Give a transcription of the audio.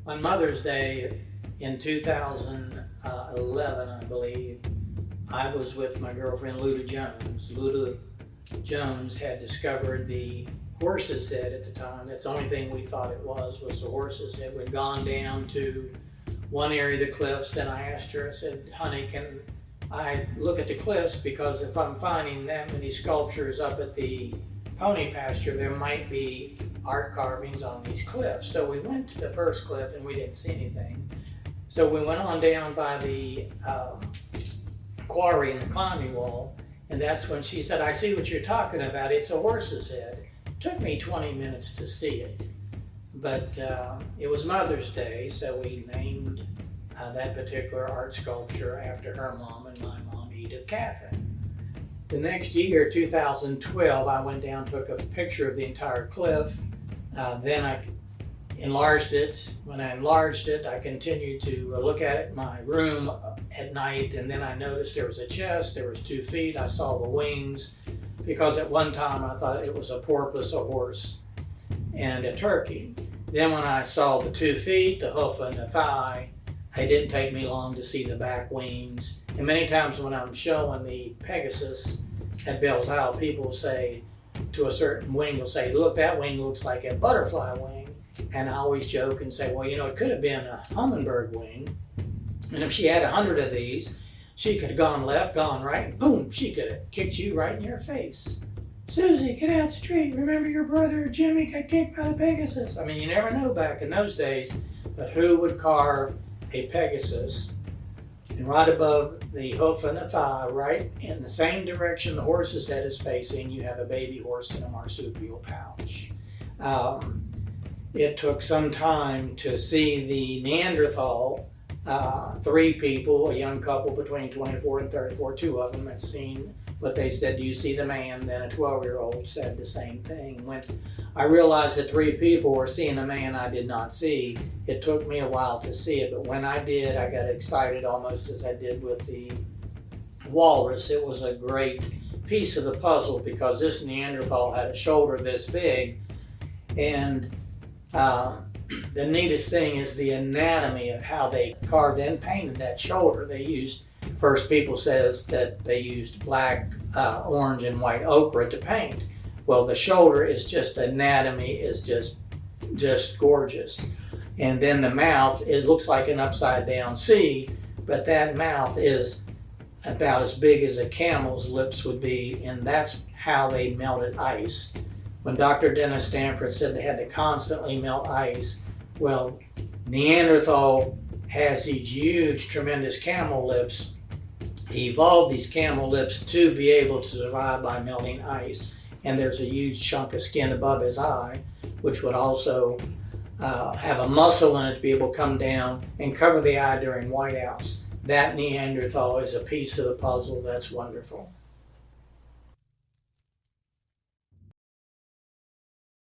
On Mother's Day in 2011, I believe, I was with my girlfriend Luda Jones. Luda Jones had discovered the horse's head at the time. That's the only thing we thought it was the horse's head. We'd gone down to one area of the cliffs, and I asked her, I said, honey, can I look at the cliffs? Because if I'm finding that many sculptures up at the pony pasture, there might be art carvings on these cliffs. So we went to the first cliff and we didn't see anything. So we went on down by the quarry in the climbing wall, and that's when she said, I see what you're talking about, it's a horse's head. It took me 20 minutes to see it, but it was Mother's Day, so we named that particular art sculpture after her mom and my mom, Edith Catherine. The next year, 2012, I went down, took a picture of the entire cliff. Then I enlarged it. When I enlarged it, I continued to look at it in my room at night, and then I noticed there was a chest, there was 2 feet, I saw the wings, because at one time I thought it was a porpoise, a horse, and a turkey. Then when I saw the 2 feet, the hoof and the thigh, it didn't take me long to see the back wings. And many times when I'm showing the Pegasus at Belle Isle, people say to a certain wing, will say, look, that wing looks like a butterfly wing. And I always joke and say, well, you know, it could have been a hummingbird wing. And if she had 100 of these, she could have gone left, gone right, and boom, she could have kicked you right in your face. Susie, get out the street. Remember your brother Jimmy got kicked by the Pegasus. I mean, you never know back in those days, but who would carve a Pegasus, and right above the hoof and the thigh, right in the same direction the horse's head is facing, you have a baby horse in a marsupial pouch. It took some time to see the Neanderthal, 3 people, a young couple between 24 and 34, 2 of them had seen what they said, do you see the man? Then a 12-year-old said the same thing. When I realized that 3 people were seeing a man I did not see, it took me a while to see it, but when I did, I got excited almost as I did with the walrus. It was a great piece of the puzzle because this Neanderthal had a shoulder this big, and the neatest thing is the anatomy of how they carved and painted that shoulder. They used, first people says that they used black, orange, and white ochre to paint. Well, the shoulder is just, anatomy is just gorgeous. And then the mouth, it looks like an upside down C, but that mouth is about as big as a camel's lips would be, and that's how they melted ice. When Dr. Dennis Stanford said they had to constantly melt ice, well, Neanderthal has these huge, tremendous camel lips. He evolved these camel lips to be able to survive by melting ice. And there's a huge chunk of skin above his eye, which would also have a muscle in it to be able to come down and cover the eye during whiteouts. That Neanderthal is a piece of the puzzle that's wonderful.